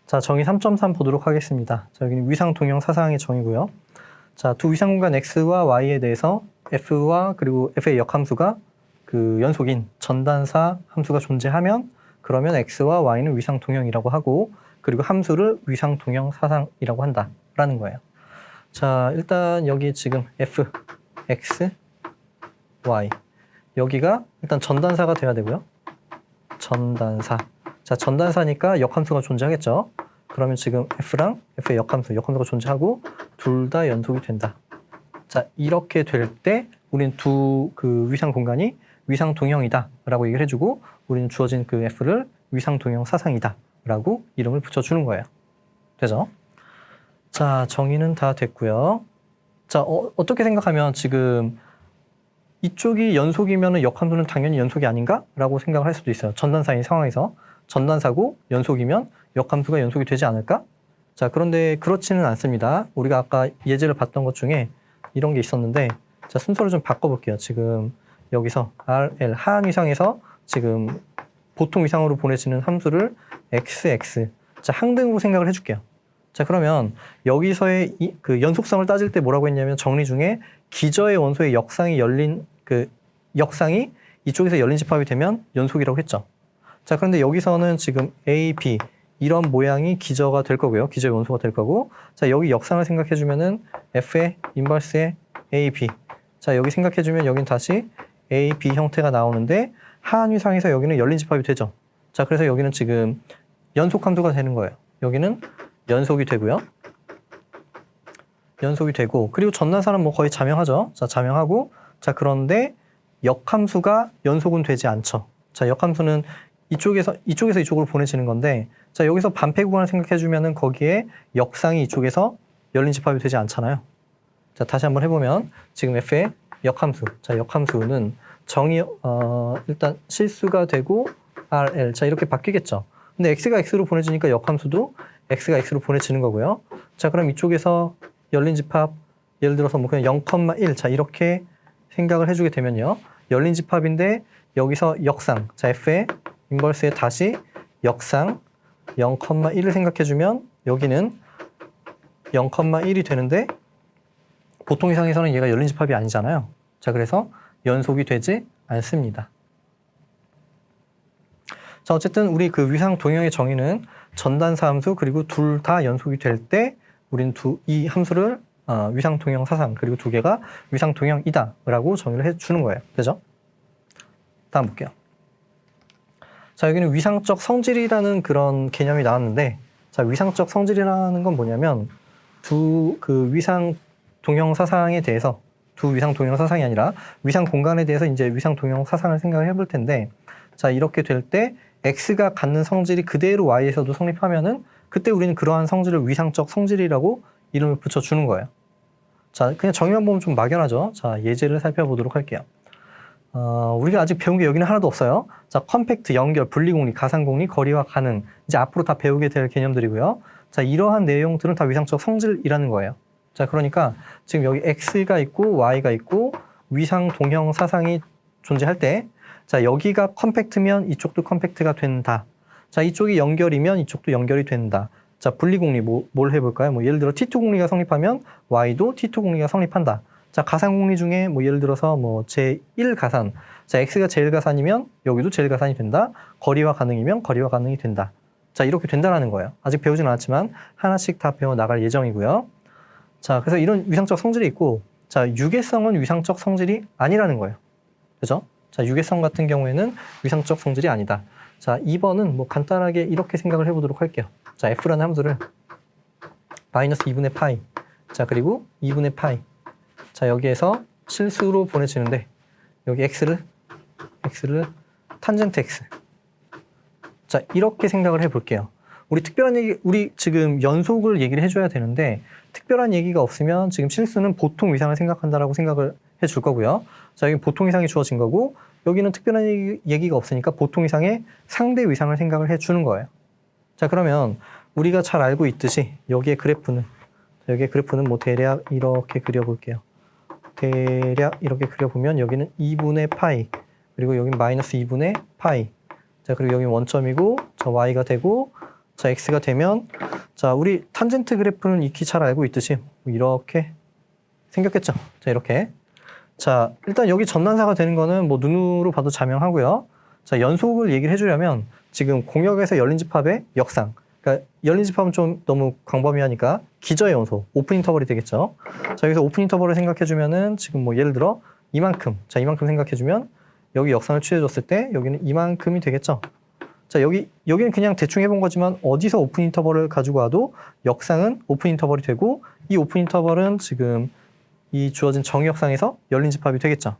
자, 정의 3.3 보도록 하겠습니다. 자, 여기는 위상 동형 사상의 정의고요. 자, 두 위상 공간 x와 y에 대해서 f와 그리고 f의 역함수가 그 연속인 전단사 함수가 존재하면 그러면 x와 y는 위상 동형이라고 하고 그리고 함수를 위상 동형 사상이라고 한다라는 거예요. 자, 일단 여기 지금 f, x, y 여기가 일단 전단사가 돼야 되고요. 전단사. 자, 전단사니까 역함수가 존재하겠죠. 그러면 지금 f랑 f의 역함수가 존재하고 둘 다 연속이 된다. 자, 이렇게 될 때 우리는 두 그 위상 공간이 위상 동형이다 라고 얘기를 해주고 우리는 주어진 그 f를 위상 동형 사상이다 라고 이름을 붙여주는 거예요. 되죠? 자, 정의는 다 됐고요. 자, 어떻게 생각하면 지금 이쪽이 연속이면 역함수는 당연히 연속이 아닌가? 라고 생각을 할 수도 있어요. 전단사인 상황에서. 전단사고 연속이면 역함수가 연속이 되지 않을까? 자, 그런데 그렇지는 않습니다. 우리가 아까 예제를 봤던 것 중에 이런 게 있었는데 자, 순서를 좀 바꿔볼게요. 지금 여기서 RL 하한 위상에서 지금 보통 위상으로 보내지는 함수를 XX 자, 항등으로 생각을 해줄게요. 자, 그러면 여기서의 그 연속성을 따질 때 뭐라고 했냐면 정리 중에 기저의 원소의 역상이 열린 그 역상이 이쪽에서 열린 집합이 되면 연속이라고 했죠. 자, 그런데 여기서는 지금 A, B 이런 모양이 기저가 될 거고요. 기저의 원소가 될 거고. 자, 여기 역상을 생각해 주면은 F의 인버스의 A, B. 자, 여기 생각해 주면 여긴 다시 A, B 형태가 나오는데 하한 위상에서 여기는 열린 집합이 되죠. 자, 그래서 여기는 지금 연속 함수가 되는 거예요. 여기는 연속이 되고요. 연속이 되고 그리고 전단사는 뭐 거의 자명하죠. 자, 자명하고 자, 그런데 역함수가 연속은 되지 않죠. 자, 역함수는 이쪽에서 이쪽으로 보내지는 건데 자, 여기서 반패 구간을 생각해 주면은 거기에 역상이 이쪽에서 열린 집합이 되지 않잖아요. 자, 다시 한번 해보면 지금 f의 역함수. 자, 역함수는 정의 일단 실수가 되고 RL 자, 이렇게 바뀌겠죠. 근데 x가 x로 보내지니까 역함수도 x가 x로 보내지는 거고요. 자, 그럼 이쪽에서 열린 집합 예를 들어서 뭐 그냥 0,1 자, 이렇게 생각을 해주게 되면요. 열린 집합인데 여기서 역상 자, f의 인버스에 다시 역상 0,1을 생각해주면 여기는 0,1이 되는데 보통 이상에서는 얘가 열린 집합이 아니잖아요. 자, 그래서 연속이 되지 않습니다. 자, 어쨌든 우리 그 위상 동형의 정의는 전단사 함수 그리고 둘 다 연속이 될 때 우리는 이 함수를 위상 동형 사상 그리고 두 개가 위상 동형이다 라고 정의를 해주는 거예요. 되죠? 다음 볼게요. 자, 여기는 위상적 성질이라는 그런 개념이 나왔는데 자, 위상적 성질이라는 건 뭐냐면 두 그 위상 동형 사상에 대해서 두 위상 동형 사상이 아니라 위상 공간에 대해서 이제 위상 동형 사상을 생각을 해볼 텐데 자, 이렇게 될 때 x가 갖는 성질이 그대로 y에서도 성립하면은 그때 우리는 그러한 성질을 위상적 성질이라고 이름을 붙여주는 거예요. 자, 그냥 정의만 보면 좀 막연하죠. 자, 예제를 살펴보도록 할게요. 우리가 아직 배운 게 여기는 하나도 없어요. 자, 컴팩트, 연결, 분리공리, 가상공리, 거리와 가능. 이제 앞으로 다 배우게 될 개념들이고요. 자, 이러한 내용들은 다 위상적 성질이라는 거예요. 자, 그러니까 지금 여기 x가 있고 y가 있고 위상 동형 사상이 존재할 때 자, 여기가 컴팩트면 이쪽도 컴팩트가 된다. 자, 이쪽이 연결이면 이쪽도 연결이 된다. 자, 분리공리 뭘 해볼까요? 뭐 예를 들어 T2공리가 성립하면 y도 T2공리가 성립한다. 자, 가상공리 중에 뭐 예를 들어서 뭐 제1가산. 자, x가 제1가산이면 여기도 제1가산이 된다. 거리와 가능이면 거리와 가능이 된다. 자, 이렇게 된다라는 거예요. 아직 배우진 않았지만 하나씩 다 배워 나갈 예정이고요. 자, 그래서 이런 위상적 성질이 있고 자, 유계성은 위상적 성질이 아니라는 거예요. 그죠? 자, 유계성 같은 경우에는 위상적 성질이 아니다. 자, 2번은 뭐 간단하게 이렇게 생각을 해보도록 할게요. 자, f라는 함수를 마이너스 2분의 파이 자, 그리고 2분의 파이 자, 여기에서 실수로 보내지는데 여기 x를 탄젠트 x 자, 이렇게 생각을 해볼게요. 우리 특별한 얘기, 우리 지금 연속을 얘기를 해줘야 되는데 특별한 얘기가 없으면 지금 실수는 보통 위상을 생각한다라고 생각을 해줄 거고요. 자, 여기 보통 위상이 주어진 거고 여기는 특별한 얘기가 없으니까 보통 위상의 상대 위상을 생각을 해주는 거예요. 자, 그러면 우리가 잘 알고 있듯이 여기의 그래프는 뭐 대략 이렇게 그려볼게요. 대략 이렇게 그려보면 여기는 2분의 파이 그리고 여기는 마이너스 2분의 파이 자, 그리고 여기는 원점이고 저 y가 되고 자, x가 되면, 자, 우리 탄젠트 그래프는 익히 잘 알고 있듯이 이렇게 생겼겠죠. 자, 이렇게. 자, 일단 여기 전단사가 되는 거는 뭐 눈으로 봐도 자명하고요. 자, 연속을 얘기를 해주려면 지금 공역에서 열린 집합의 역상. 그러니까 열린 집합은 좀 너무 광범위하니까 기저의 연속, 오픈 인터벌이 되겠죠. 자, 여기서 오픈 인터벌을 생각해주면은 지금 뭐 예를 들어 이만큼, 자, 이만큼 생각해주면 여기 역상을 취해줬을 때 여기는 이만큼이 되겠죠. 자, 여기는 그냥 대충 해본 거지만 어디서 오픈 인터벌을 가지고 와도 역상은 오픈 인터벌이 되고 이 오픈 인터벌은 지금 이 주어진 정의 역상에서 열린 집합이 되겠죠.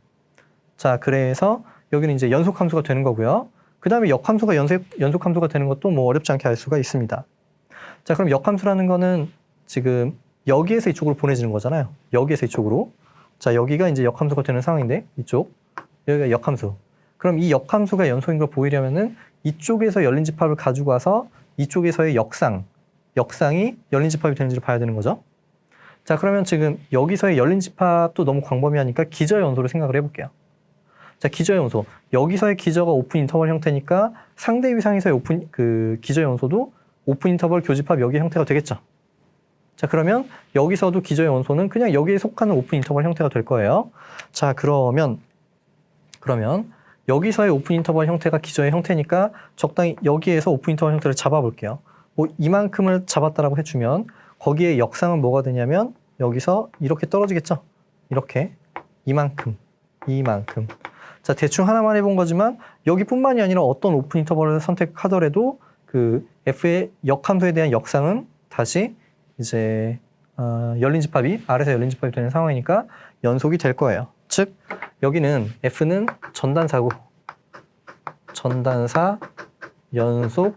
자, 그래서 여기는 이제 연속 함수가 되는 거고요. 그 다음에 역함수가 연속 함수가 되는 것도 뭐 어렵지 않게 알 수가 있습니다. 자, 그럼 역함수라는 거는 지금 여기에서 이쪽으로 보내지는 거잖아요. 여기에서 이쪽으로. 자, 여기가 이제 역함수가 되는 상황인데 이쪽. 여기가 역함수. 그럼 이 역함수가 연속인 걸 보이려면은 이쪽에서 열린 집합을 가지고 와서 이쪽에서의 역상이 열린 집합이 되는지를 봐야 되는 거죠. 자, 그러면 지금 여기서의 열린 집합도 너무 광범위하니까 기저의 연소를 생각을 해볼게요. 자, 기저의 연소. 여기서의 기저가 오픈 인터벌 형태니까 상대 위상에서의 기저의 연소도 오픈 인터벌 교집합 여기 형태가 되겠죠. 자, 그러면 여기서도 기저의 연소는 그냥 여기에 속하는 오픈 인터벌 형태가 될 거예요. 자, 그러면 여기서의 오픈 인터벌 형태가 기저의 형태니까 적당히 여기에서 오픈 인터벌 형태를 잡아볼게요. 뭐 이만큼을 잡았다라고 해주면 거기에 역상은 뭐가 되냐면 여기서 이렇게 떨어지겠죠. 이렇게 이만큼. 자, 대충 하나만 해본 거지만 여기뿐만이 아니라 어떤 오픈 인터벌을 선택하더라도 그 f의 역함수에 대한 역상은 다시 이제 열린 집합이 아래서 열린 집합이 되는 상황이니까 연속이 될 거예요. 즉 여기는 f는 전단사고 전단사 연속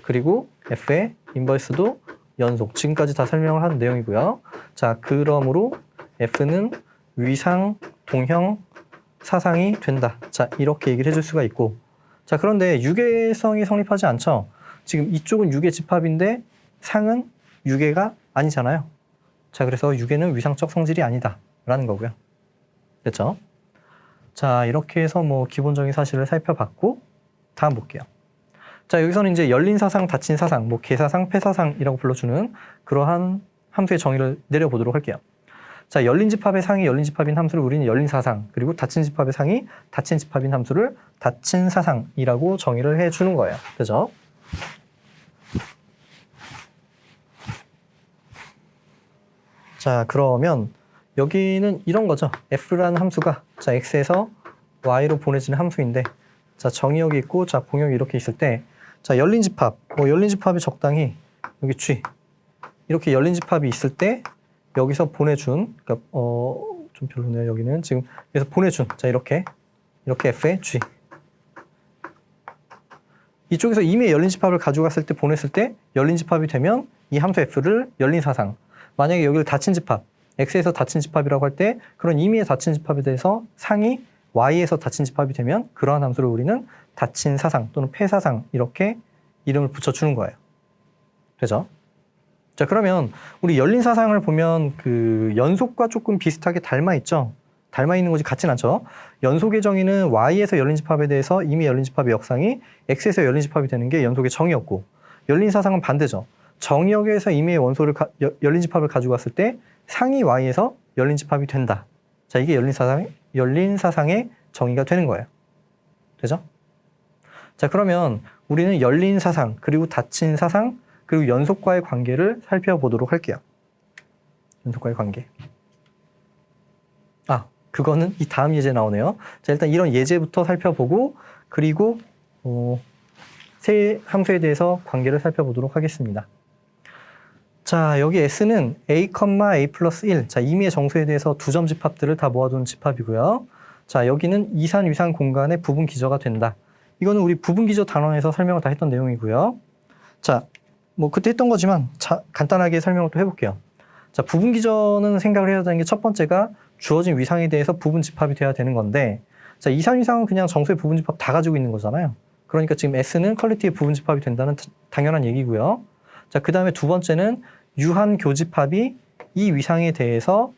그리고 f의 인버스도 연속. 지금까지 다 설명을 한 내용이고요. 자, 그러므로 f는 위상 동형 사상이 된다. 자, 이렇게 얘기를 해줄 수가 있고. 자, 그런데 유계성이 성립하지 않죠. 지금 이쪽은 유계 집합인데 상은 유계가 아니잖아요. 자, 그래서 유계는 위상적 성질이 아니다 라는 거고요. 됐죠? 자, 이렇게 해서 뭐 기본적인 사실을 살펴봤고 다음 볼게요. 자, 여기서는 이제 열린 사상, 닫힌 사상, 뭐 개사상, 폐사상이라고 불러주는 그러한 함수의 정의를 내려보도록 할게요. 자, 열린 집합의 상이 열린 집합인 함수를 우리는 열린 사상, 그리고 닫힌 집합의 상이 닫힌 집합인 함수를 닫힌 사상이라고 정의를 해주는 거예요. 그죠? 자, 그러면 여기는 이런 거죠. f라는 함수가 자, x에서 y로 보내지는 함수인데 자, 정의 여기 있고 자, 공역이 이렇게 있을 때 자, 열린 집합, 뭐 열린 집합이 적당히 여기 G 이렇게 열린 집합이 있을 때 여기서 보내준 그러니까 좀 별로네요. 여기는 지금 여기서 보내준 자, 이렇게 f의 G 이쪽에서 이미 열린 집합을 가져갔을 때 보냈을 때 열린 집합이 되면 이 함수 f를 열린 사상 만약에 여기를 닫힌 집합 x에서 닫힌 집합이라고 할 때 그런 임의의 닫힌 집합에 대해서 상이 y에서 닫힌 집합이 되면 그러한 함수를 우리는 닫힌 사상 또는 폐사상 이렇게 이름을 붙여주는 거예요. 되죠? 자, 그러면 우리 열린 사상을 보면 그 연속과 조금 비슷하게 닮아 있죠? 닮아 있는 것이 같진 않죠? 연속의 정의는 y에서 열린 집합에 대해서 이미 열린 집합의 역상이 x에서 열린 집합이 되는 게 연속의 정의였고 열린 사상은 반대죠. 정의역에서 임의의 원소를 열린 집합을 가지고 왔을 때 상이 y에서 열린 집합이 된다. 자, 이게 열린 사상의 정의가 되는 거예요. 되죠? 자, 그러면 우리는 열린 사상, 그리고 닫힌 사상, 그리고 연속과의 관계를 살펴보도록 할게요. 연속과의 관계. 아, 그거는 이 다음 예제 나오네요. 자, 일단 이런 예제부터 살펴보고 그리고 세 함수에 대해서 관계를 살펴보도록 하겠습니다. 자, 여기 S는 A, A 플러스 1. 자, 임의의 정수에 대해서 두 점 집합들을 다 모아둔 집합이고요. 자, 여기는 이산, 위상 공간의 부분 기저가 된다. 이거는 우리 부분 기저 단원에서 설명을 다 했던 내용이고요. 자, 뭐 그때 했던 거지만 간단하게 설명을 또 해볼게요. 자, 부분 기저는 생각을 해야 되는 게 첫 번째가 주어진 위상에 대해서 부분 집합이 돼야 되는 건데 자, 이산, 위상은 그냥 정수의 부분 집합 다 가지고 있는 거잖아요. 그러니까 지금 S는 퀄리티의 부분 집합이 된다는 당연한 얘기고요. 자, 그 다음에 두 번째는 유한 교집합이 이 위상에 대해서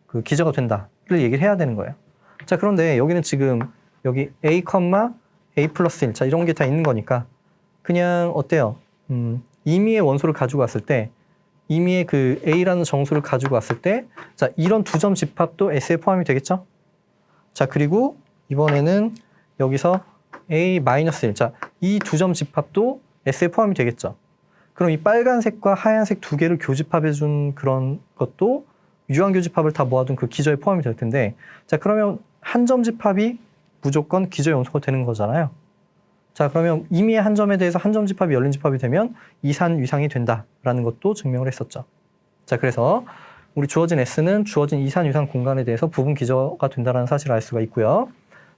그 기저가 된다를 얘기를 해야 되는 거예요. 자, 그런데 여기는 지금 여기 A, A 플러스 1. 자, 이런 게 다 있는 거니까 그냥 어때요? 임의의 원소를 가지고 왔을 때, 임의의 그 A라는 정수를 가지고 왔을 때, 자, 이런 두 점 집합도 S에 포함이 되겠죠? 자, 그리고 이번에는 여기서 A-1. 자, 이 두 점 집합도 S에 포함이 되겠죠? 그럼 이 빨간색과 하얀색 두 개를 교집합해준 그런 것도 유한교집합을 다 모아둔 그 기저에 포함이 될 텐데, 자, 그러면 한 점 집합이 무조건 기저 연소가 되는 거잖아요. 자, 그러면 임의의 한 점에 대해서 한 점 집합이 열린 집합이 되면 이산 위상이 된다라는 것도 증명을 했었죠. 자, 그래서 우리 주어진 S는 주어진 이산 위상 공간에 대해서 부분 기저가 된다는 사실을 알 수가 있고요.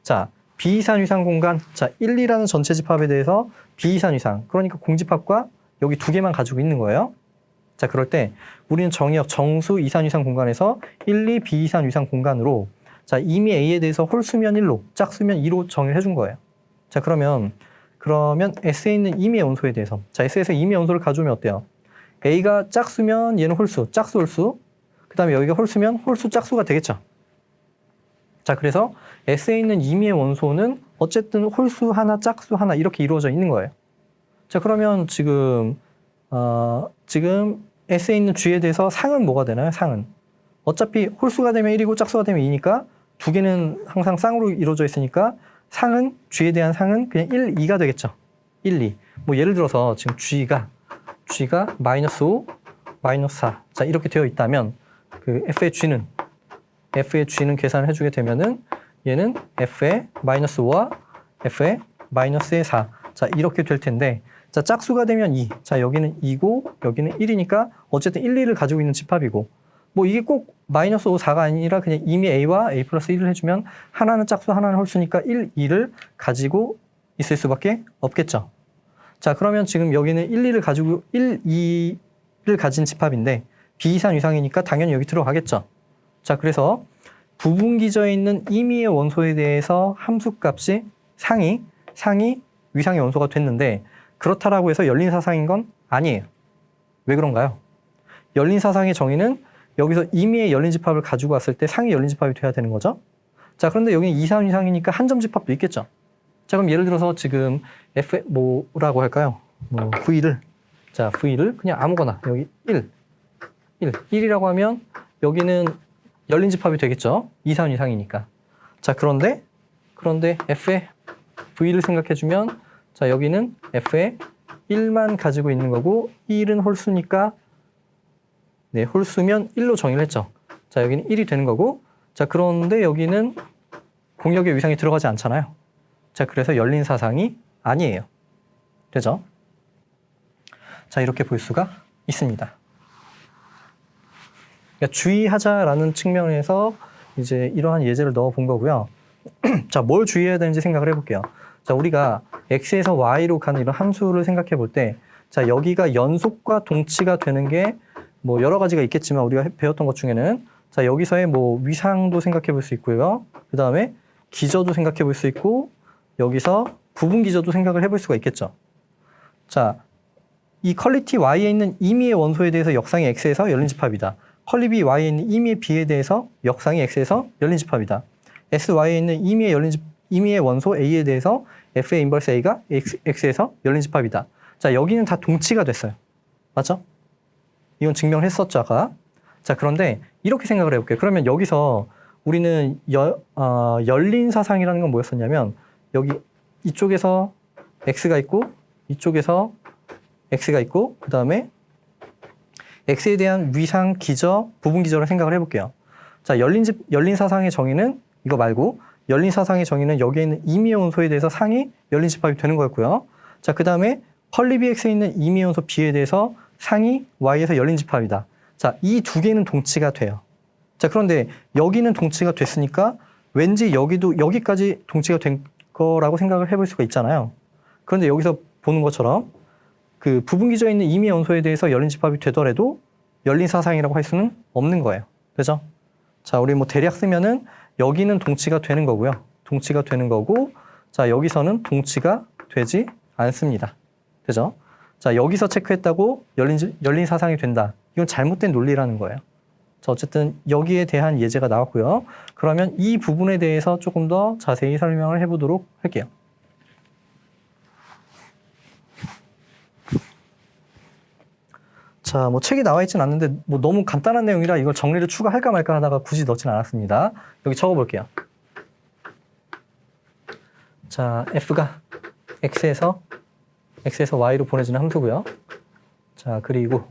자, 비이산 위상 공간, 자, 1, 2라는 전체 집합에 대해서 비이산 위상, 그러니까 공집합과 여기 두 개만 가지고 있는 거예요. 자, 그럴 때 우리는 정의역 정수 이산 위상 공간에서 1, 2 비이산 위상 공간으로, 자, 임의 A에 대해서 홀수면 1로, 짝수면 2로 정의를 해준 거예요. 자, 그러면 S에 있는 임의 원소에 대해서, 자, S에서 임의 원소를 가져오면 어때요? A가 짝수면 얘는 홀수, 짝수 홀수, 그 다음에 여기가 홀수면 홀수 짝수가 되겠죠. 자, 그래서 S에 있는 임의의 원소는 어쨌든 홀수 하나, 짝수 하나 이렇게 이루어져 있는 거예요. 자, 그러면 지금 S에 있는 G에 대해서 상은 뭐가 되나요? 상은 어차피 홀수가 되면 1이고 짝수가 되면 2니까 두 개는 항상 쌍으로 이루어져 있으니까 상은, G에 대한 상은 그냥 1, 2가 되겠죠. 1, 2. 뭐 예를 들어서 지금 G가 -5, -4. 자, 이렇게 되어 있다면 그 F의 G는 계산을 해주게 되면은 얘는 F의 -5와 F의 -4. 자, 이렇게 될 텐데, 자, 짝수가 되면 2. 자, 여기는 2고 여기는 1이니까 어쨌든 1, 2를 가지고 있는 집합이고, 뭐 이게 꼭 -5, 4가 아니라 그냥 이미 A와 A 플러스 1을 해주면 하나는 짝수, 하나는 홀수니까 1, 2를 가지고 있을 수밖에 없겠죠. 자, 그러면 지금 여기는 1, 2를 가지고 1, 2를 가진 집합인데 비이산 위상이니까 당연히 여기 들어가겠죠. 자, 그래서 부분기저에 있는 임의의 원소에 대해서 함수값이 상이 위상의 원소가 됐는데, 그렇다라고 해서 열린 사상인 건 아니에요. 왜 그런가요? 열린 사상의 정의는 여기서 임의의 열린 집합을 가지고 왔을 때 상이 열린 집합이 돼야 되는 거죠. 자, 그런데 여기는 이산 위상이니까 한 점 집합도 있겠죠. 자, 그럼 예를 들어서 지금 F 뭐라고 할까요? 뭐 V를 그냥 아무거나 여기 1이라고 하면 여기는 열린 집합이 되겠죠. 이산 위상이니까. 자, 그런데 F의 V를 생각해주면, 자, 여기는 F의 1만 가지고 있는 거고 1은 홀수니까, 네, 홀수면 1로 정의를 했죠. 자, 여기는 1이 되는 거고, 자, 그런데 여기는 공역의 위상이 들어가지 않잖아요. 자, 그래서 열린 사상이 아니에요. 되죠? 자, 이렇게 볼 수가 있습니다. 그러니까 주의하자라는 측면에서 이제 이러한 예제를 넣어 본 거고요. 자, 뭘 주의해야 되는지 생각을 해볼게요. 자, 우리가 X에서 Y로 가는 이런 함수를 생각해 볼 때, 자, 여기가 연속과 동치가 되는 게 뭐 여러 가지가 있겠지만 우리가 배웠던 것 중에는, 자, 여기서의 뭐 위상도 생각해 볼 수 있고요. 그 다음에 기저도 생각해 볼 수 있고, 여기서 부분 기저도 생각을 해볼 수가 있겠죠. 자, 이 퀄리티 Y에 있는 임의의 원소에 대해서 역상이 X에서 열린 집합이다. 퀄리티 Y에 있는 임의의 B에 대해서 역상이 X에서 열린 집합이다. SY에 있는 임의의 원소 A에 대해서 F의 인버스 A가 X에서 열린 집합이다. 자, 여기는 다 동치가 됐어요. 맞죠? 이건 증명을 했었죠, 아까. 자, 그런데 이렇게 생각을 해볼게요. 그러면 여기서 우리는 열린 사상이라는 건 뭐였었냐면, 여기 이쪽에서 X가 있고 이쪽에서 X가 있고, 그 다음에 X에 대한 위상, 기저, 부분 기저를 생각을 해볼게요. 자, 열린 사상의 정의는 이거 말고, 열린 사상의 정의는 여기에 있는 임의의 원소에 대해서 상이 열린 집합이 되는 거였고요. 자, 그 다음에 펄리 BX에 있는 임의의 원소 B에 대해서 상이 Y에서 열린 집합이다. 자, 이 두 개는 동치가 돼요. 자, 그런데 여기는 동치가 됐으니까 왠지 여기까지 동치가 된 거라고 생각을 해볼 수가 있잖아요. 그런데 여기서 보는 것처럼 그 부분기저에 있는 임의의 원소에 대해서 열린 집합이 되더라도 열린 사상이라고 할 수는 없는 거예요. 그죠? 자, 우리 뭐 대략 쓰면은 여기는 동치가 되는 거고요. 동치가 되는 거고, 자, 여기서는 동치가 되지 않습니다. 그죠? 자, 여기서 체크했다고 열린 사상이 된다. 이건 잘못된 논리라는 거예요. 자, 어쨌든 여기에 대한 예제가 나왔고요. 그러면 이 부분에 대해서 조금 더 자세히 설명을 해보도록 할게요. 자, 뭐 책에 나와 있진 않는데 뭐 너무 간단한 내용이라 이걸 정리를 추가할까 말까 하다가 굳이 넣진 않았습니다. 여기 적어볼게요. 자, f가 x에서 y로 보내지는 함수고요. 자, 그리고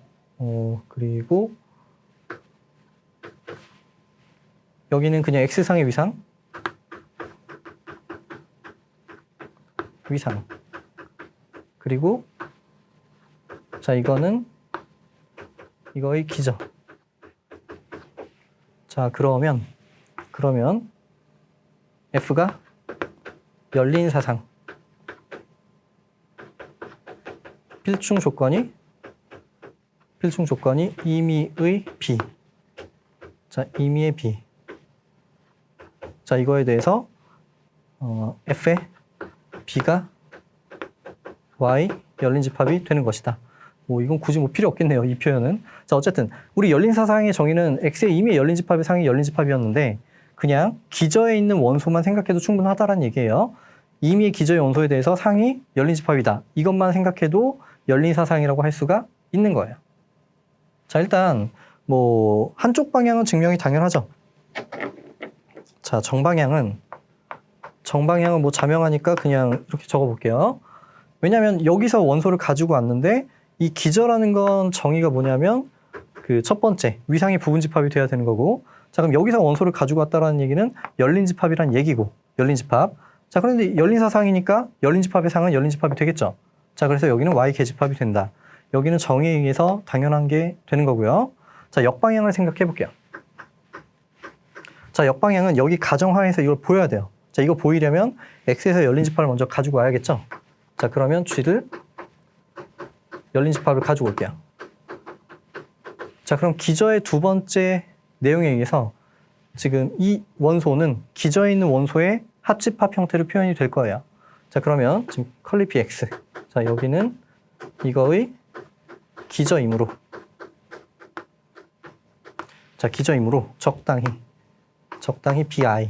여기는 그냥 x상의 위상. 그리고 자, 이거는 이거의 기저. 자, 그러면 f가 열린 사상. 필충 조건이 임의의 b. 자, 임의의 b. 자, 이거에 대해서 f의 b가 y 열린 집합이 되는 것이다. 뭐 이건 굳이 뭐 필요 없겠네요, 이 표현은. 자, 어쨌든 우리 열린 사상의 정의는 x의 임의의 열린 집합의 상이 열린 집합이었는데 그냥 기저에 있는 원소만 생각해도 충분하다라는 얘기예요. 임의의 기저의 원소에 대해서 상이 열린 집합이다. 이것만 생각해도 열린 사상이라고 할 수가 있는 거예요. 자, 일단 뭐 한쪽 방향은 증명이 당연하죠. 자, 정방향은 뭐 자명하니까 그냥 이렇게 적어볼게요. 왜냐하면 여기서 원소를 가지고 왔는데 이 기저라는 건 정의가 뭐냐면 그 첫 번째 위상이 부분 집합이 돼야 되는 거고, 자, 그럼 여기서 원소를 가지고 왔다라는 얘기는 열린 집합이란 얘기고, 열린 집합. 자, 그런데 열린 사상이니까 열린 집합의 상은 열린 집합이 되겠죠. 자, 그래서 여기는 y 계집합이 된다. 여기는 정의에 의해서 당연한 게 되는 거고요. 자, 역방향을 생각해 볼게요. 자, 역방향은 여기 가정하에서 이걸 보여야 돼요. 자, 이거 보이려면 x에서 열린 집합을 먼저 가지고 와야겠죠. 자, 그러면 g를 열린 집합을 가지고 올게요. 자, 그럼 기저의 두 번째 내용에 의해서 지금 이 원소는 기저에 있는 원소의 합집합 형태로 표현이 될 거예요. 자, 그러면 지금 컬리 bx. 자, 여기는 이거의 기저이므로. 자, 기저이므로 적당히 bi가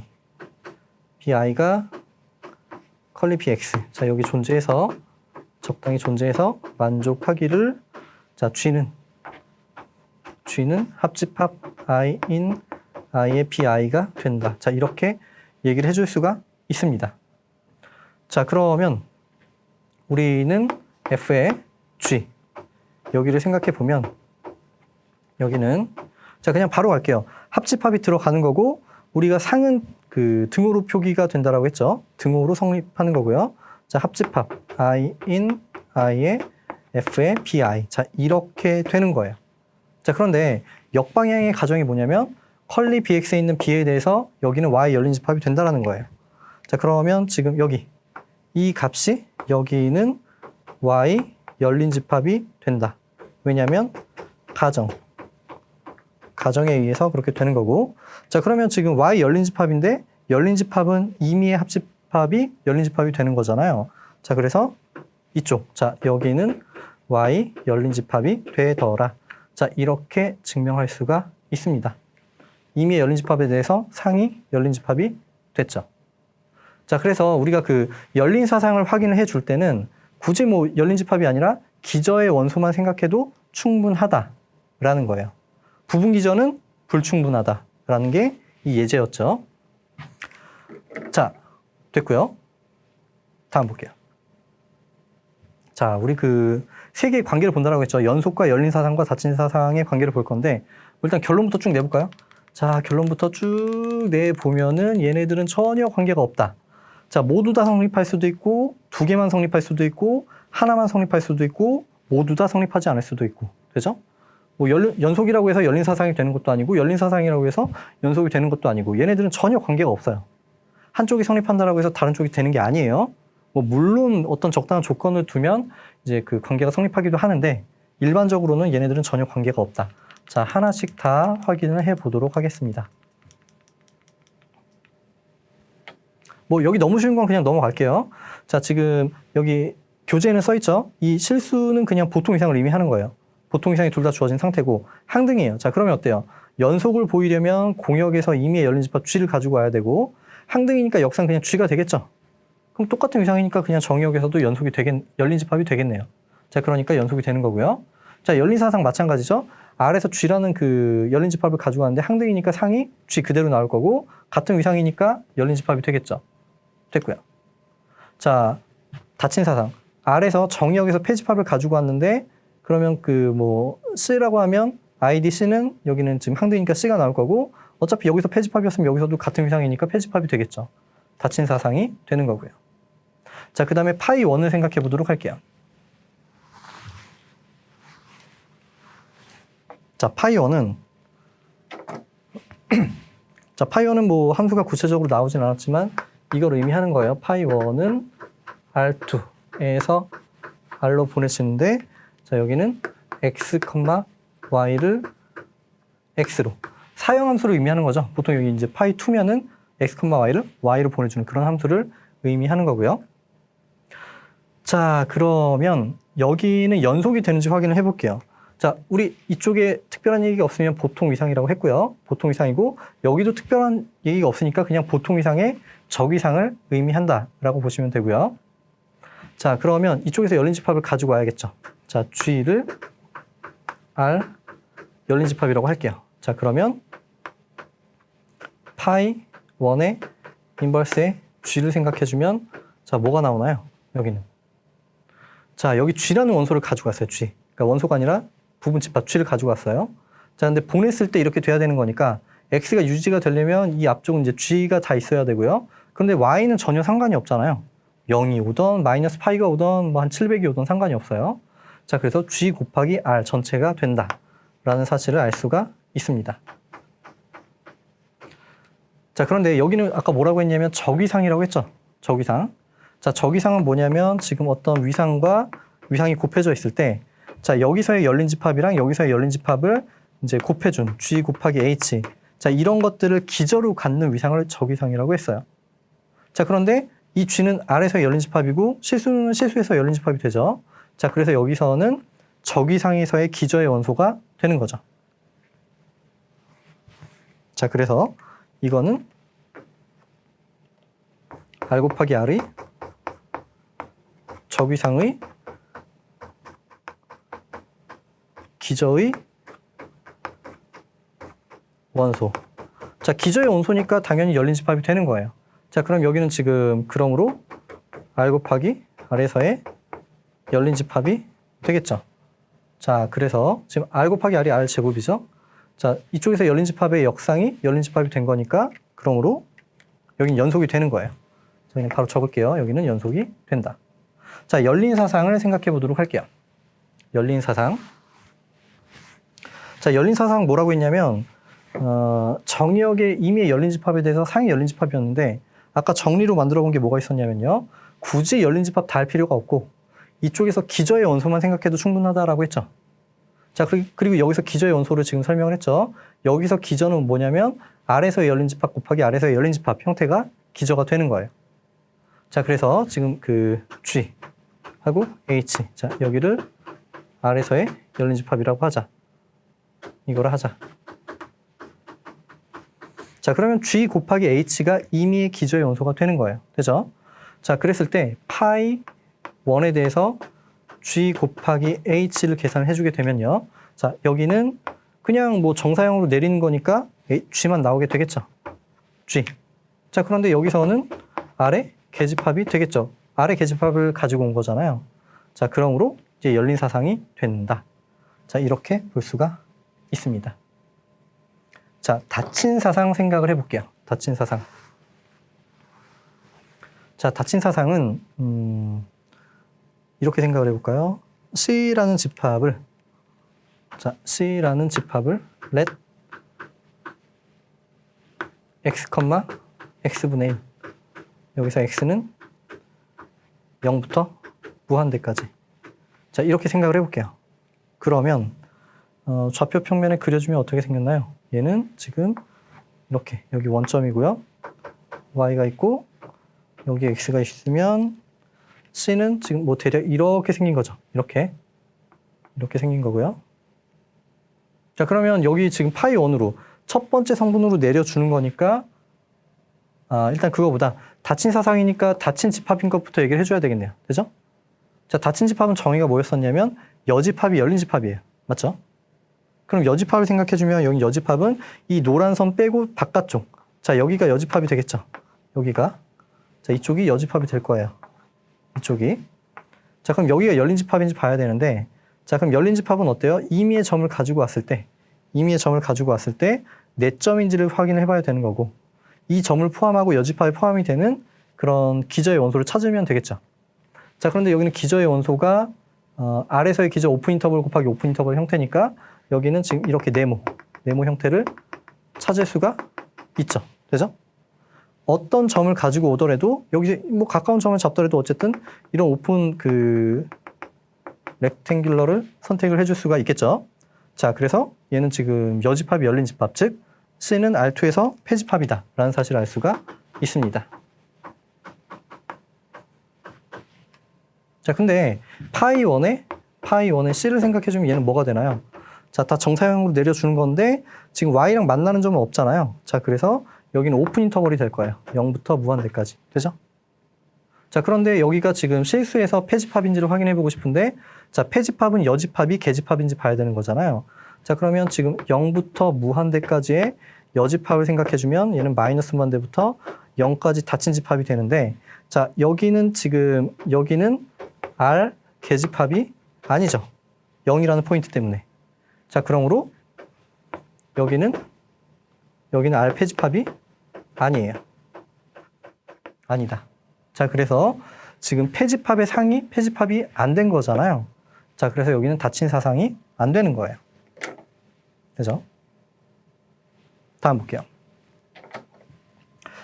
컬리 bx. 자, 여기 적당히 존재해서 만족하기를. 자, g는 합집합 i인 i의 bi가 된다. 자, 이렇게 얘기를 해줄 수가 있습니다. 자, 그러면 우리는 f의 g 여기를 생각해 보면 여기는 자, 그냥 바로 갈게요. 합집합이 들어가는 거고 우리가 상은 그 등호로 표기가 된다라고 했죠. 등호로 성립하는 거고요. 자, 합집합 i인 i의 f의 bi. 자, 이렇게 되는 거예요. 자, 그런데 역방향의 가정이 뭐냐면 컬리 bx에 있는 b에 대해서 여기는 y 열린 집합이 된다라는 거예요. 자, 그러면 지금 여기 이 값이 여기는 y 열린 집합이 된다. 왜냐하면 가정에 의해서 그렇게 되는 거고. 자, 그러면 지금 y 열린 집합인데 열린 집합은 임의의 합집합이 열린 집합이 되는 거잖아요. 자, 그래서 이쪽, 자, 여기는 y 열린 집합이 되더라. 자, 이렇게 증명할 수가 있습니다. 임의의 열린 집합에 대해서 상이 열린 집합이 됐죠. 자, 그래서 우리가 그 열린 사상을 확인을 해줄 때는 굳이 뭐 열린 집합이 아니라 기저의 원소만 생각해도 충분하다라는 거예요. 부분 기저는 불충분하다라는 게 이 예제였죠. 자, 됐고요. 다음 볼게요. 자, 우리 그 세 개의 관계를 본다라고 했죠. 연속과 열린 사상과 닫힌 사상의 관계를 볼 건데 일단 결론부터 쭉 내볼까요? 자, 결론부터 쭉 내보면은 얘네들은 전혀 관계가 없다. 자, 모두 다 성립할 수도 있고 두 개만 성립할 수도 있고 하나만 성립할 수도 있고 모두 다 성립하지 않을 수도 있고. 되죠? 뭐 연속이라고 해서 열린 사상이 되는 것도 아니고 열린 사상이라고 해서 연속이 되는 것도 아니고 얘네들은 전혀 관계가 없어요. 한쪽이 성립한다라고 해서 다른 쪽이 되는 게 아니에요. 뭐 물론 어떤 적당한 조건을 두면 이제 그 관계가 성립하기도 하는데 일반적으로는 얘네들은 전혀 관계가 없다. 자, 하나씩 다 확인을 해 보도록 하겠습니다. 뭐 여기 너무 쉬운 건 그냥 넘어갈게요. 자, 지금 여기 교재에는 써 있죠. 이 실수는 그냥 보통 이상을 의미하는 거예요. 보통 이상이 둘 다 주어진 상태고 항등이에요. 자, 그러면 어때요? 연속을 보이려면 공역에서 임의의 열린 집합 G를 가지고 와야 되고 항등이니까 역상 그냥 G가 되겠죠. 그럼 똑같은 위상이니까 그냥 정역에서도 열린 집합이 되겠네요. 자, 그러니까 연속이 되는 거고요. 자, 열린 사상 마찬가지죠. R에서 G라는 그 열린 집합을 가지고 왔는데 항등이니까 상이 G 그대로 나올 거고 같은 위상이니까 열린 집합이 되겠죠. 됐고요. 자, 닫힌 사상. R에서 정의역에서 폐집합을 가지고 왔는데 그러면 그 뭐 C라고 하면 ID C는 여기는 지금 항등이니까 C가 나올 거고 어차피 여기서 폐집합이었으면 여기서도 같은 위상이니까 폐집합이 되겠죠. 닫힌 사상이 되는 거고요. 자, 그 다음에 파이 1을 생각해 보도록 할게요. 자, 파이 1은 자, 파이 1은 뭐 함수가 구체적으로 나오진 않았지만 이걸 의미하는 거예요. 파이 1은 R2에서 R로 보내시는데 자, 여기는 X, Y를 X로 사형 함수를 의미하는 거죠. 보통 여기 이제 파이 2면은 X, Y를 Y로 보내주는 그런 함수를 의미하는 거고요. 자, 그러면 여기는 연속이 되는지 확인을 해볼게요. 자, 우리 이쪽에 특별한 얘기가 없으면 보통 위상이라고 했고요. 보통 위상이고 여기도 특별한 얘기가 없으니까 그냥 보통 위상의 적위상을 의미한다라고 보시면 되고요. 자, 그러면 이쪽에서 열린 집합을 가지고 와야겠죠. 자, G를 R 열린 집합이라고 할게요. 자, 그러면 파이 1의 인버스의 G를 생각해주면 자, 뭐가 나오나요? 여기는. 자, 여기 G라는 원소를 가지고 왔어요. G. 그러니까 원소가 아니라 부분 집합 G를 가지고 왔어요. 자, 근데 보냈을 때 이렇게 돼야 되는 거니까 X가 유지가 되려면 이 앞쪽은 이제 G가 다 있어야 되고요. 그런데 Y는 전혀 상관이 없잖아요. 0이 오던 마이너스 파이가 오던 뭐 한 700이 오던 상관이 없어요. 자, 그래서 G 곱하기 R 전체가 된다라는 사실을 알 수가 있습니다. 자, 그런데 여기는 아까 뭐라고 했냐면 적위상이라고 했죠. 적위상. 자, 적위상은 뭐냐면 지금 어떤 위상과 위상이 곱해져 있을 때 자, 여기서의 열린 집합이랑 여기서의 열린 집합을 이제 곱해준 G 곱하기 H. 자, 이런 것들을 기저로 갖는 위상을 적위상이라고 했어요. 자, 그런데 이 G는 R에서 열린 집합이고 실수는 실수에서 열린 집합이 되죠. 자, 그래서 여기서는 적위상에서의 기저의 원소가 되는 거죠. 자, 그래서 이거는 R 곱하기 R이 적위상의 기저의 원소. 자, 기저의 원소니까 당연히 열린 집합이 되는 거예요. 자, 그럼 여기는 지금 그러므로 R 곱하기 R에서의 열린 집합이 되겠죠. 자, 그래서 지금 R 곱하기 R이 R 제곱이죠. 자, 이쪽에서 열린 집합의 역상이 열린 집합이 된 거니까 그러므로 여기는 연속이 되는 거예요. 자, 그냥 바로 적을게요. 여기는 연속이 된다. 자, 열린 사상을 생각해 보도록 할게요. 열린 사상. 자, 열린 사상 뭐라고 했냐면 정의역의 임의의 열린 집합에 대해서 상이 열린 집합이었는데 아까 정리로 만들어 본 게 뭐가 있었냐면요. 굳이 열린 집합 다 할 필요가 없고 이쪽에서 기저의 원소만 생각해도 충분하다라고 했죠. 자, 그리고 여기서 기저의 원소를 지금 설명을 했죠. 여기서 기저는 뭐냐면 R에서의 열린 집합 곱하기 R에서의 열린 집합 형태가 기저가 되는 거예요. 자, 그래서 지금 그 G 하고 H. 자, 여기를 R에서의 열린 집합이라고 하자. 이거를 하자. 자, 그러면 G 곱하기 H가 임의의 기저의 원소가 되는 거예요. 되죠? 자, 그랬을 때 파이 1에 대해서 G 곱하기 H를 계산을 해주게 되면요. 자, 여기는 그냥 뭐 정사형으로 내리는 거니까 G만 나오게 되겠죠. G. 자, 그런데 여기서는 R의 계집합이 되겠죠. R의 계집합을 가지고 온 거잖아요. 자, 그러므로 이제 열린 사상이 된다. 자, 이렇게 볼 수가 있습니다. 자, 닫힌 사상 생각을 해볼게요. 닫힌 사상. 자, 닫힌 사상은 이렇게 생각을 해볼까요? C라는 집합을 자, C라는 집합을 let x, x분의 1 여기서 x는 0부터 무한대까지 자, 이렇게 생각을 해볼게요. 그러면 좌표 평면에 그려주면 어떻게 생겼나요? 얘는 지금 이렇게 여기 원점이고요. y가 있고 여기 x가 있으면 c는 지금 뭐 대략 이렇게 생긴 거죠. 이렇게 생긴 거고요. 자, 그러면 여기 지금 파이 1으로 첫 번째 성분으로 내려주는 거니까 일단 그거보다 닫힌 사상이니까 닫힌 집합인 것부터 얘기를 해줘야 되겠네요. 되죠? 자, 닫힌 집합은 정의가 뭐였었냐면 여집합이 열린 집합이에요. 맞죠? 그럼 여집합을 생각해주면 여기 여집합은 이 노란 선 빼고 바깥쪽. 자, 여기가 여집합이 되겠죠? 여기가. 자, 이쪽이 여집합이 될 거예요. 이쪽이. 자, 그럼 여기가 열린 집합인지 봐야 되는데, 자, 그럼 열린 집합은 어때요? 임의의 점을 가지고 왔을 때, 몇 점인지를 확인을 해봐야 되는 거고, 이 점을 포함하고 여집합에 포함이 되는 그런 기저의 원소를 찾으면 되겠죠. 자, 그런데 여기는 기저의 원소가 R에서의 기저 오픈 인터벌 곱하기 오픈 인터벌 형태니까 여기는 지금 이렇게 네모 형태를 찾을 수가 있죠. 되죠? 어떤 점을 가지고 오더라도 여기 뭐 가까운 점을 잡더라도 어쨌든 이런 오픈 렉탱귤러를 선택을 해줄 수가 있겠죠. 자, 그래서 얘는 지금 여집합이 열린 집합, 즉 C는 R2에서 폐집합이다 라는 사실을 알 수가 있습니다. 자, 근데 파이 1의 C를 생각해주면 얘는 뭐가 되나요? 자, 다 정사형으로 내려주는 건데 지금 Y랑 만나는 점은 없잖아요. 자, 그래서 여기는 오픈 인터벌이 될 거예요. 0부터 무한대까지. 되죠? 자, 그런데 여기가 지금 실수에서 폐집합인지를 확인해 보고 싶은데, 자, 폐집합은 여집합이 개집합인지 봐야 되는 거잖아요. 자, 그러면 지금 0부터 무한대까지의 여집합을 생각해주면 얘는 마이너스 무한대부터 0까지 닫힌 집합이 되는데, 자, 여기는 R 개집합이 아니죠. 0이라는 포인트 때문에. 자, 그러므로 여기는 R 폐집합이 아니에요. 아니다. 자, 그래서 지금 폐집합의 상이 폐집합이 안 된 거잖아요. 자, 그래서 여기는 닫힌 사상이 안 되는 거예요. 그죠? 다음 볼게요.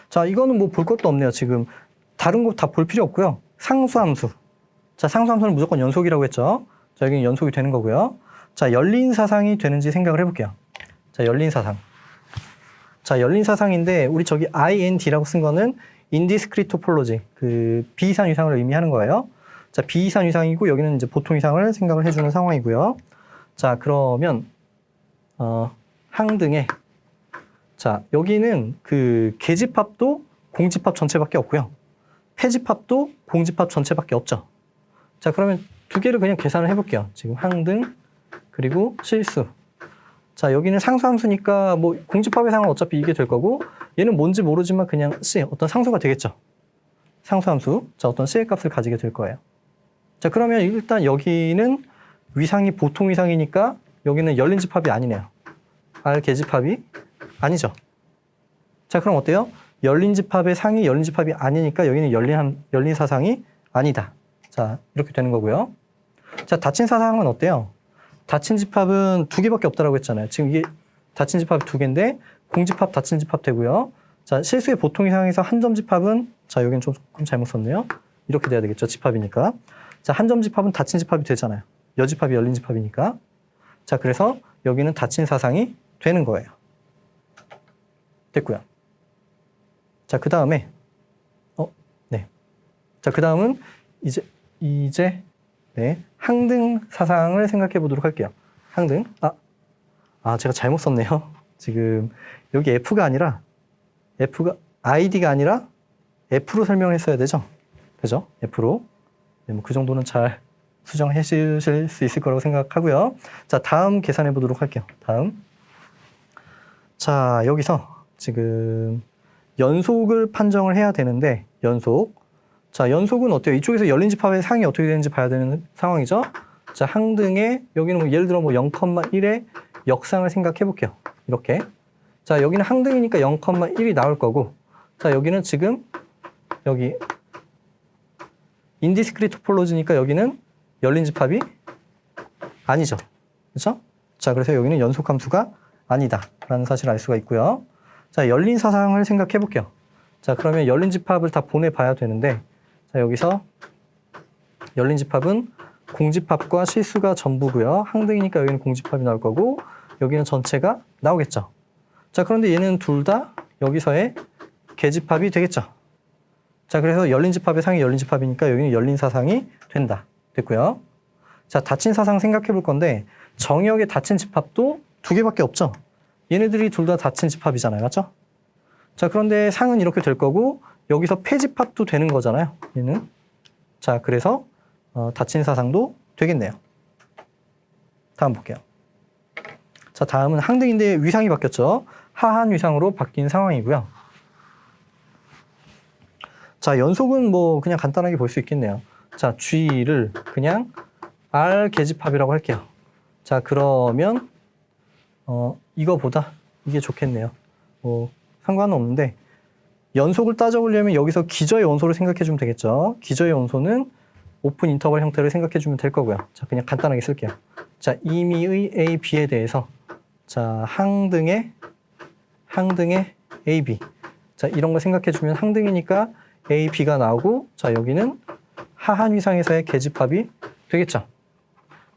자, 이거는 뭐 볼 것도 없네요. 지금 다른 거 다 볼 필요 없고요. 상수함수. 자, 상수함수는 무조건 연속이라고 했죠. 자, 여기는 연속이 되는 거고요. 자, 열린 사상이 되는지 생각을 해볼게요. 자, 열린 사상. 자, 열린 사상인데 우리 저기 IND라고 쓴 거는 indiscrete topology, 비이산 위상을 의미하는 거예요. 자, 비이산 위상이고 여기는 이제 보통 위상을 생각을 해주는 상황이고요. 자, 그러면 항등에, 자, 여기는 개집합도 공집합 전체밖에 없고요. 폐집합도 공집합 전체밖에 없죠. 자, 그러면 두 개를 그냥 계산을 해볼게요. 지금 항등 그리고 실수. 자, 여기는 상수함수니까 뭐 공집합의 상은 어차피 이게 될 거고, 얘는 뭔지 모르지만 그냥 C, 어떤 상수가 되겠죠. 상수함수. 자, 어떤 C의 값을 가지게 될 거예요. 자, 그러면 일단 여기는 위상이 보통 위상이니까 여기는 열린 집합이 아니네요. R 개집합이 아니죠. 자, 그럼 어때요? 열린 집합의 상이 열린 집합이 아니니까 여기는 열린 사상이 아니다. 자, 이렇게 되는 거고요. 자, 닫힌 사상은 어때요? 닫힌 집합은 두 개밖에 없다라고 했잖아요. 지금 이게 닫힌 집합이 두 개인데 공집합, 닫힌 집합 되고요. 자, 실수의 보통 이상에서 한 점 집합은, 자, 여기는 조금 잘못 썼네요. 이렇게 돼야 되겠죠. 집합이니까. 자, 한 점 집합은 닫힌 집합이 되잖아요. 여집합이 열린 집합이니까. 자, 그래서 여기는 닫힌 사상이 되는 거예요. 됐고요. 자, 그 다음에 네. 자, 그 다음은 이제 네, 항등 사상을 생각해 보도록 할게요. 항등. 제가 잘못 썼네요. 지금 여기 F가 ID가 아니라 F로 설명했어야 되죠? 그죠? F로. 네, 뭐 그 정도는 잘 수정해 주실 수 있을 거라고 생각하고요. 자, 다음 계산해 보도록 할게요. 다음. 자, 여기서 지금 연속을 판정을 해야 되는데, 자, 연속은 어때요? 이쪽에서 열린 집합의 상이 어떻게 되는지 봐야 되는 상황이죠. 자, 항등에 여기는 뭐 예를 들어 뭐 0,1의 역상을 생각해 볼게요. 이렇게. 자, 여기는 항등이니까 0,1이 나올 거고, 자, 여기는 지금 여기 인디스크리트 토폴로지니까 여기는 열린 집합이 아니죠. 그렇죠? 자, 그래서 여기는 연속 함수가 아니다라는 사실을 알 수가 있고요. 자, 열린 사상을 생각해 볼게요. 자, 그러면 열린 집합을 다 보내봐야 되는데, 자, 여기서 열린 집합은 공집합과 실수가 전부고요. 항등이니까 여기는 공집합이 나올 거고, 여기는 전체가 나오겠죠. 자, 그런데 얘는 둘 다 여기서의 개집합이 되겠죠. 자, 그래서 열린 집합의 상이 열린 집합이니까 여기는 열린 사상이 된다. 됐고요. 자, 닫힌 사상 생각해 볼 건데, 정역의 닫힌 집합도 두 개밖에 없죠. 얘네들이 둘 다 닫힌 집합이잖아요. 맞죠? 자, 그런데 상은 이렇게 될 거고, 여기서 폐집합도 되는 거잖아요. 얘는. 자, 그래서 닫힌 사상도 되겠네요. 다음 볼게요. 자, 다음은 항등인데 위상이 바뀌었죠. 하한 위상으로 바뀐 상황이고요. 자, 연속은 뭐 그냥 간단하게 볼 수 있겠네요. 자, G를 그냥 R 계집합이라고 할게요. 자, 그러면 이거보다 이게 좋겠네요. 뭐 상관은 없는데 연속을 따져보려면 여기서 기저의 원소를 생각해 주면 되겠죠. 기저의 원소는 오픈 인터벌 형태를 생각해 주면 될 거고요. 자, 그냥 간단하게 쓸게요. 자, 임의의 A, B에 대해서 자, 항등의 A, B. 자, 이런 거 생각해 주면 항등이니까 A, B가 나오고 자, 여기는 하한 위상에서의 계집합이 되겠죠.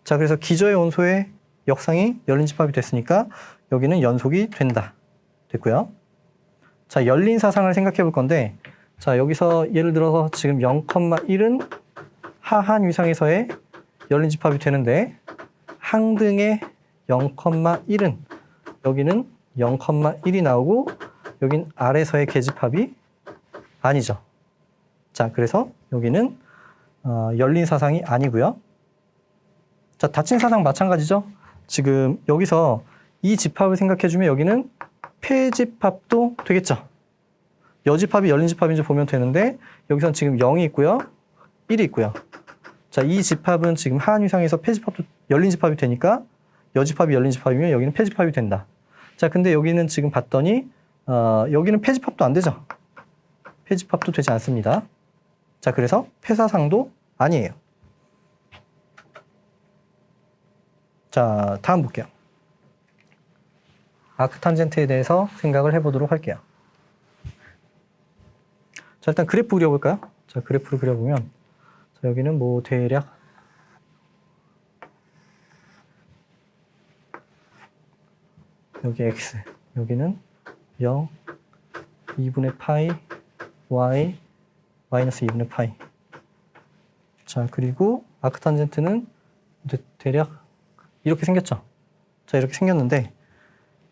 자, 그래서 기저의 원소의 역상이 열린 집합이 됐으니까 여기는 연속이 된다. 됐고요. 자, 열린 사상을 생각해 볼 건데 자, 여기서 예를 들어서 지금 0,1은 하한 위상에서의 열린 집합이 되는데 항등의 0,1은 여기는 0,1이 나오고 여긴 R에서의 계집합이 아니죠. 자, 그래서 여기는 열린 사상이 아니고요. 자, 닫힌 사상 마찬가지죠. 지금 여기서 이 집합을 생각해주면 여기는 폐집합도 되겠죠. 여집합이 열린 집합인지 보면 되는데 여기선 지금 0이 있고요. 1이 있고요. 자, 이 집합은 지금 하한 위상에서 폐집합도 열린 집합이 되니까 여집합이 열린 집합이면 여기는 폐집합이 된다. 자, 근데 여기는 지금 봤더니 여기는 폐집합도 안 되죠. 폐집합도 되지 않습니다. 자, 그래서 폐사상도 아니에요. 자, 다음 볼게요. 아크탄젠트에 대해서 생각을 해보도록 할게요. 자, 일단 그래프 그려볼까요? 자, 그래프를 그려보면 자, 여기는 뭐 대략 여기 x, 여기는 0, 2분의 파이, y, 마이너스 2분의 파이. 자, 그리고 아크탄젠트는 대략 이렇게 생겼죠. 자, 이렇게 생겼는데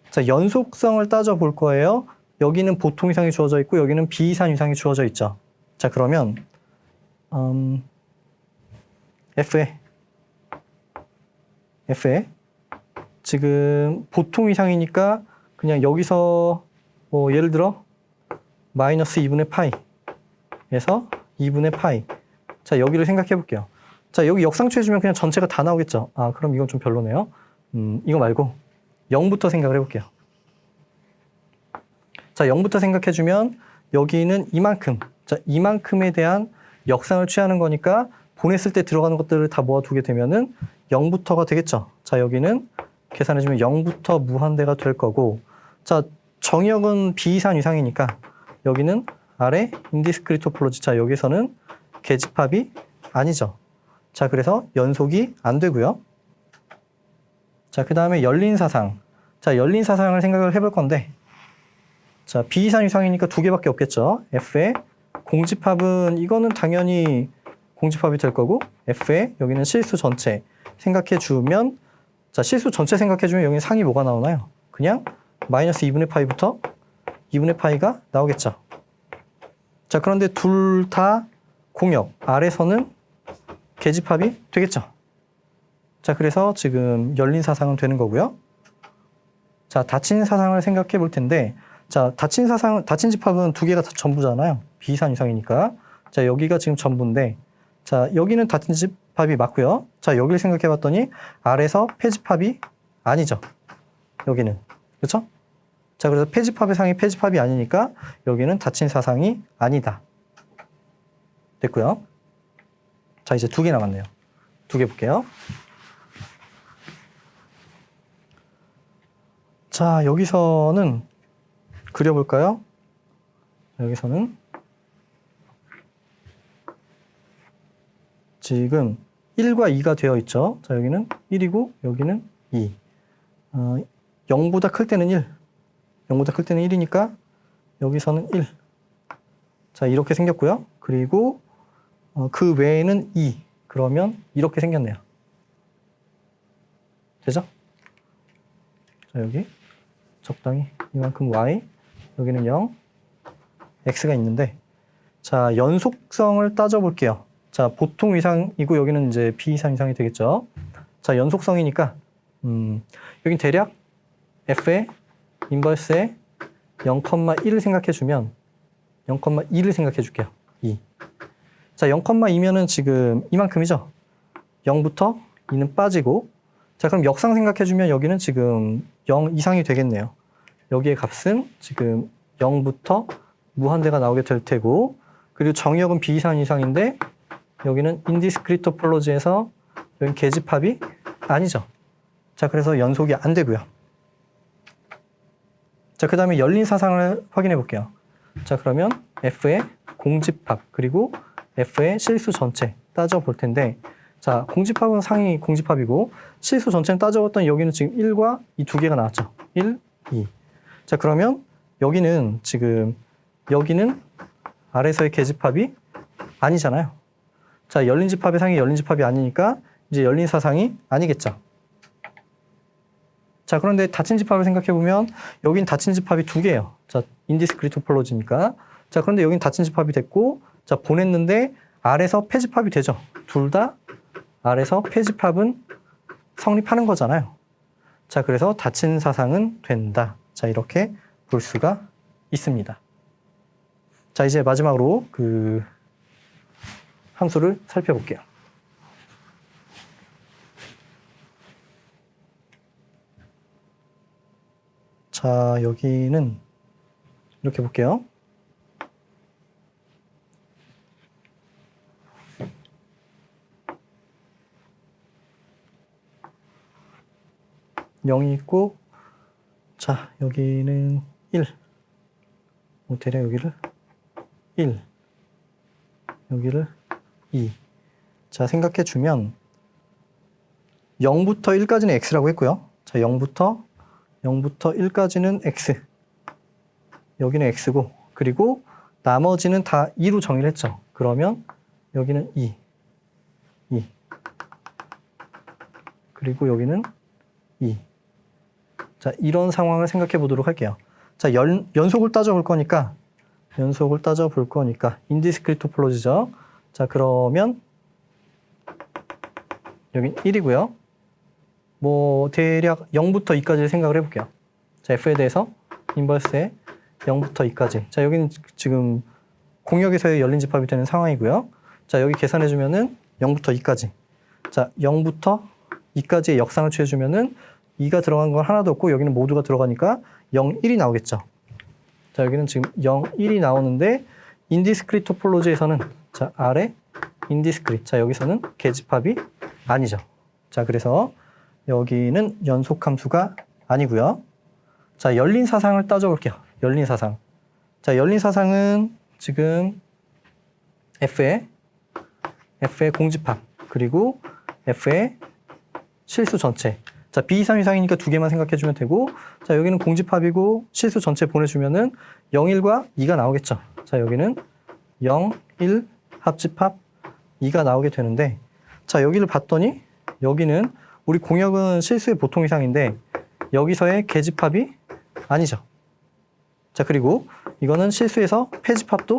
자, 연속성을 따져볼 거예요. 여기는 보통 위상이 주어져 있고 여기는 비이산 위상이 주어져 있죠. 자, 그러면 F에 지금 보통 위상이니까 그냥 여기서 뭐 예를 들어 마이너스 2분의 파이에서 2분의 파이. 자, 여기를 생각해 볼게요. 자, 여기 역상추 해주면 그냥 전체가 다 나오겠죠. 아, 그럼 이건 좀 별로네요. 이거 말고 0부터 생각을 해볼게요. 자, 0부터 생각해주면 여기는 이만큼. 자, 이만큼에 대한 역상을 취하는 거니까 보냈을 때 들어가는 것들을 다 모아두게 되면은 0부터가 되겠죠. 자, 여기는 계산해주면 0부터 무한대가 될 거고 자, 정역은 비이산 위상이니까 여기는 아래 인디스크리트 토폴로지. 자, 여기서는 계집합이 아니죠. 자, 그래서 연속이 안 되고요. 자, 그 다음에 열린 사상. 자, 열린 사상을 생각을 해볼 건데 자, 비이산 위상이니까 두 개밖에 없겠죠. F의 공집합은 이거는 당연히 공집합이 될 거고 F의 여기는 실수 전체 생각해 주면 자, 실수 전체 생각해 주면 여기 상이 뭐가 나오나요? 그냥 마이너스 2분의 파이부터 2분의 파이가 나오겠죠. 자, 그런데 둘 다 공역 아래서는 계집합이 되겠죠. 자, 그래서 지금 열린 사상은 되는 거고요. 자, 닫힌 사상을 생각해 볼 텐데 자, 닫힌 집합은 두 개가 다 전부잖아요. 비이산 위상이니까. 자, 여기가 지금 전부인데 자, 여기는 닫힌 집합이 맞고요. 자, 여기를 생각해 봤더니 아래서 폐집합이 아니죠. 여기는. 그렇죠? 자, 그래서 폐집합의 상이 폐집합이 아니니까 여기는 닫힌 사상이 아니다. 됐고요. 자, 이제 두 개 남았네요. 두 개 볼게요. 자, 여기서는 그려볼까요? 여기서는 지금 1과 2가 되어 있죠. 자, 여기는 1이고 여기는 2. 0보다 클 때는 1. 0보다 클 때는 1이니까 여기서는 1. 자, 이렇게 생겼고요. 그리고 그 외에는 2. 그러면 이렇게 생겼네요. 되죠? 자, 여기 적당히 이만큼 y, 여기는 0, x가 있는데 자, 연속성을 따져볼게요. 자, 보통 위상이고 여기는 이제 비이산 위상이 되겠죠. 자, 연속성이니까 여긴 대략 F의 인버스에 0,1을 생각해 주면 0,2를 생각해 줄게요. 2. 자, 0,2면은 지금 이만큼이죠. 0부터 2는 빠지고, 자, 그럼 역상 생각해 주면 여기는 지금 0 이상이 되겠네요. 여기의 값은 지금 0부터 무한대가 나오게 될 테고, 그리고 정의역은 b 이상인데 여기는 인디스크리트 토폴로지에서 여기 계집합이 아니죠. 자, 그래서 연속이 안 되고요. 자, 그 다음에 열린 사상을 확인해 볼게요. 자, 그러면 F의 공집합 그리고 F의 실수 전체 따져볼 텐데, 자, 공집합은 상위 공집합이고 실수 전체는 따져봤더니 여기는 지금 1과 이 두 개가 나왔죠. 1, 2. 자, 그러면 여기는 지금 여기는 아래서의 계집합이 아니잖아요. 자, 열린 집합의 상이 열린 집합이 아니니까 이제 열린 사상이 아니겠죠. 자, 그런데 닫힌 집합을 생각해 보면 여긴 닫힌 집합이 두 개예요. 자, 인디스크리트 토폴로지니까. 자, 그런데 여긴 닫힌 집합이 됐고, 자, 보냈는데 아래서 폐집합이 되죠. 둘 다 아래서 폐집합은 성립하는 거잖아요. 자, 그래서 닫힌 사상은 된다. 자, 이렇게 볼 수가 있습니다. 자, 이제 마지막으로 그 함수를 살펴볼게요. 자, 여기는 이렇게 볼게요. (0이) 있고, 자, 여기는 1. 대략 여기를 1, 여기를 2. 자, 생각해 주면 0부터 1까지는 x라고 했고요. 자, 0부터 1까지는 x. 여기는 x고, 그리고 나머지는 다 2로 정의를 했죠. 그러면 여기는 2. 그리고 여기는 2. 자, 이런 상황을 생각해 보도록 할게요. 자, 연속을 따져볼 거니까 인디스크리트 토폴로지죠. 자, 그러면 여긴 1이고요. 뭐 대략 0부터 2까지 생각을 해볼게요. 자, F에 대해서 인버스에 0부터 2까지. 자, 여기는 지금 공역에서의 열린 집합이 되는 상황이고요. 자, 여기 계산해주면은 0부터 2까지. 자, 0부터 2까지의 역상을 취해주면은 2가 들어간 건 하나도 없고 여기는 모두가 들어가니까 0, 1이 나오겠죠. 자, 여기는 지금 0, 1이 나오는데 인디스크리트 토폴로지에서는 자, 아래 인디스크리트. 자, 여기서는 계집합이 아니죠. 자, 그래서 여기는 연속함수가 아니고요. 자, 열린 사상을 따져볼게요. 열린 사상. 자, 열린 사상은 지금 F의 공집합 그리고 F의 실수 전체. 자, B 이상 이상이니까 두 개만 생각해주면 되고, 자, 여기는 공집합이고 실수 전체 보내주면은 0, 1과 2가 나오겠죠. 자, 여기는 0, 1 합집합 2가 나오게 되는데, 자, 여기를 봤더니 여기는 우리 공역은 실수의 보통 이상인데 여기서의 계집합이 아니죠. 자, 그리고 이거는 실수에서 폐집합도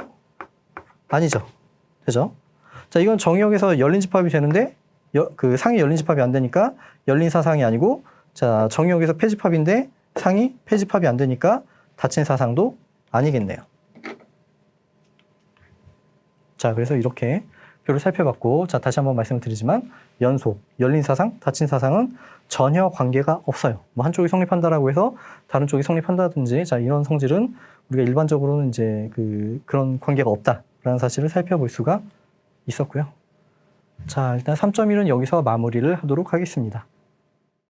아니죠. 되죠? 자, 이건 정의역에서 열린 집합이 되는데 그 상이 열린 집합이 안 되니까 열린 사상이 아니고, 자, 정의역에서 폐집합인데 상이 폐집합이 안 되니까 닫힌 사상도 아니겠네요. 자, 그래서 이렇게 표를 살펴봤고, 자, 다시 한번 말씀을 드리지만 연속, 열린 사상, 닫힌 사상은 전혀 관계가 없어요. 뭐 한쪽이 성립한다라고 해서 다른 쪽이 성립한다든지, 자, 이런 성질은 우리가 일반적으로는 이제 그런 관계가 없다라는 사실을 살펴볼 수가 있었고요. 자, 일단 3.1은 여기서 마무리를 하도록 하겠습니다.